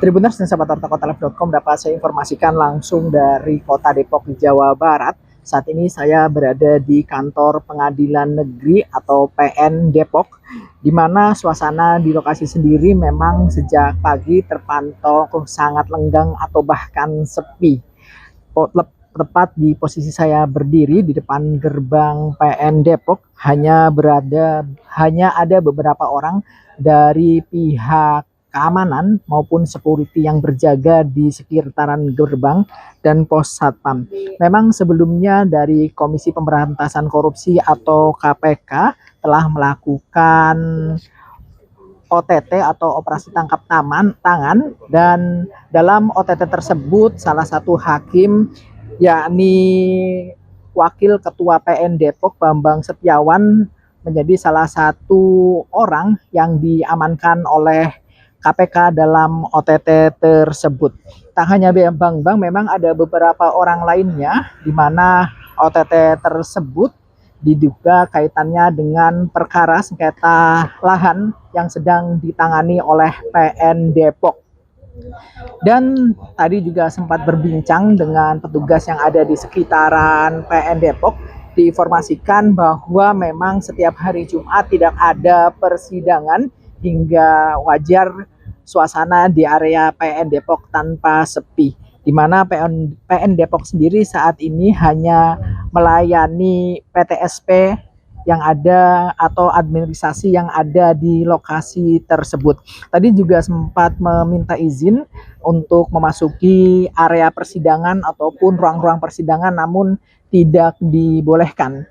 Tribuners dan sahabat harta kota.com dapat saya informasikan langsung dari Kota Depok, Jawa Barat. Saat ini saya berada di kantor Pengadilan Negeri atau PN Depok, di mana suasana di lokasi sendiri memang sejak pagi terpantau sangat lenggang atau bahkan sepi. Tepat di posisi saya berdiri di depan gerbang PN Depok hanya ada beberapa orang dari pihak keamanan maupun security yang berjaga di sekitaran gerbang dan pos satpam. Memang sebelumnya dari Komisi Pemberantasan Korupsi atau KPK telah melakukan OTT atau operasi tangkap tangan, dan dalam OTT tersebut salah satu hakim, yakni Wakil Ketua PN Depok Bambang Setiawan, menjadi salah satu orang yang diamankan oleh KPK dalam OTT tersebut. Tak hanya Bambang, memang ada beberapa orang lainnya di mana OTT tersebut diduga kaitannya dengan perkara sengketa lahan yang sedang ditangani oleh PN Depok. Dan tadi juga sempat berbincang dengan petugas yang ada di sekitaran PN Depok, diinformasikan bahwa memang setiap hari Jumat tidak ada persidangan hingga wajar suasana di area PN Depok tanpa sepi, di mana PN Depok sendiri saat ini hanya melayani PTSP yang ada atau administrasi yang ada di lokasi tersebut. Tadi juga sempat meminta izin untuk memasuki area persidangan ataupun ruang-ruang persidangan, namun tidak dibolehkan.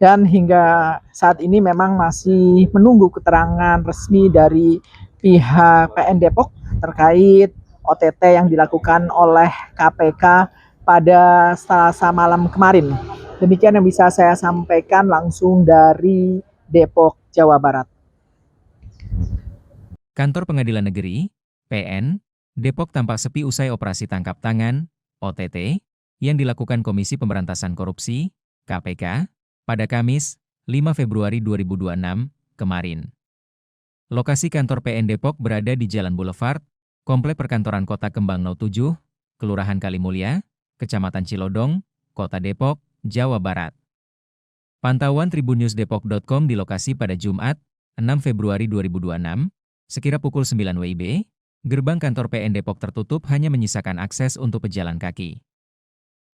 Dan hingga saat ini memang masih menunggu keterangan resmi dari pihak PN Depok terkait OTT yang dilakukan oleh KPK pada Selasa malam kemarin. Demikian yang bisa saya sampaikan langsung dari Depok, Jawa Barat. Kantor Pengadilan Negeri, PN, Depok tampak sepi usai operasi tangkap tangan, OTT, yang dilakukan Komisi Pemberantasan Korupsi, KPK, pada Kamis, 5 Februari 2026, kemarin. Lokasi kantor PN Depok berada di Jalan Boulevard, Komplek Perkantoran Kota Kembang 07, Kelurahan Kalimulya, Kecamatan Cilodong, Kota Depok, Jawa Barat. Pantauan tribunnews.depok.com di lokasi pada Jumat, 6 Februari 2026, sekira pukul 9 WIB, gerbang kantor PN Depok tertutup hanya menyisakan akses untuk pejalan kaki.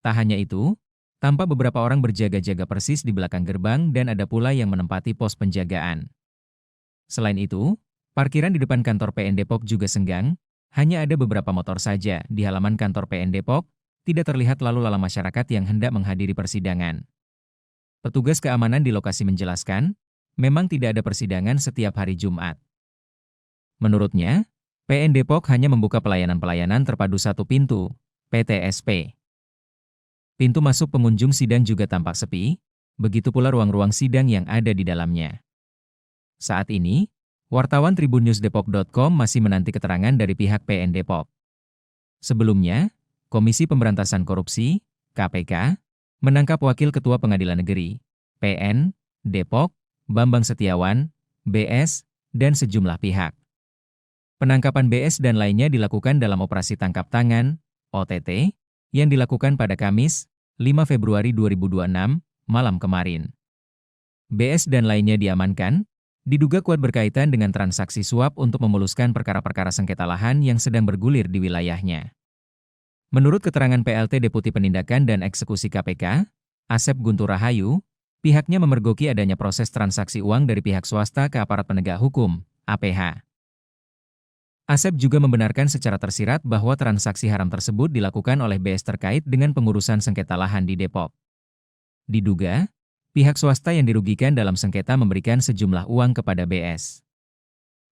Tak hanya itu, tampak beberapa orang berjaga-jaga persis di belakang gerbang dan ada pula yang menempati pos penjagaan. Selain itu, parkiran di depan kantor PN Depok juga senggang, hanya ada beberapa motor saja di halaman kantor PN Depok, tidak terlihat lalu lalang masyarakat yang hendak menghadiri persidangan. Petugas keamanan di lokasi menjelaskan, memang tidak ada persidangan setiap hari Jumat. Menurutnya, PN Depok hanya membuka pelayanan-pelayanan terpadu satu pintu, PTSP. Pintu masuk pengunjung sidang juga tampak sepi, begitu pula ruang-ruang sidang yang ada di dalamnya. Saat ini, wartawan tribunnews.depok.com masih menanti keterangan dari pihak PN Depok. Sebelumnya, Komisi Pemberantasan Korupsi, KPK, menangkap Wakil Ketua Pengadilan Negeri, PN, Depok, Bambang Setiawan, BS, dan sejumlah pihak. Penangkapan BS dan lainnya dilakukan dalam operasi tangkap tangan, OTT, yang dilakukan pada Kamis, 5 Februari 2026, malam kemarin. BS dan lainnya diamankan, diduga kuat berkaitan dengan transaksi suap untuk memuluskan perkara-perkara sengketa lahan yang sedang bergulir di wilayahnya. Menurut keterangan PLT Deputi Penindakan dan Eksekusi KPK, Asep Guntur Rahayu, pihaknya memergoki adanya proses transaksi uang dari pihak swasta ke aparat penegak hukum, APH. Asep juga membenarkan secara tersirat bahwa transaksi haram tersebut dilakukan oleh BS terkait dengan pengurusan sengketa lahan di Depok. Diduga, pihak swasta yang dirugikan dalam sengketa memberikan sejumlah uang kepada BS.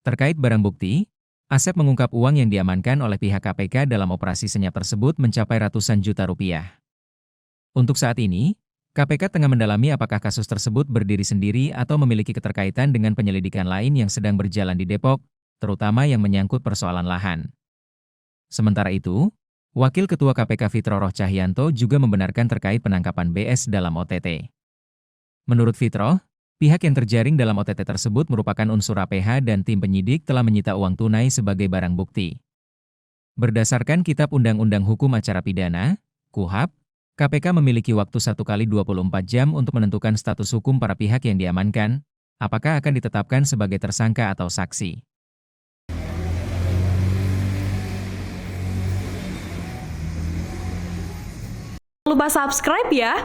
Terkait barang bukti, Asep mengungkap uang yang diamankan oleh pihak KPK dalam operasi senyap tersebut mencapai ratusan juta rupiah. Untuk saat ini, KPK tengah mendalami apakah kasus tersebut berdiri sendiri atau memiliki keterkaitan dengan penyelidikan lain yang sedang berjalan di Depok, terutama yang menyangkut persoalan lahan. Sementara itu, Wakil Ketua KPK Fitro Roh Cahyanto juga membenarkan terkait penangkapan BS dalam OTT. Menurut Fitro, pihak yang terjaring dalam OTT tersebut merupakan unsur APH dan tim penyidik telah menyita uang tunai sebagai barang bukti. Berdasarkan Kitab Undang-Undang Hukum Acara Pidana, KUHAP, KPK memiliki waktu 1 kali 24 jam untuk menentukan status hukum para pihak yang diamankan, apakah akan ditetapkan sebagai tersangka atau saksi. Jangan lupa subscribe ya.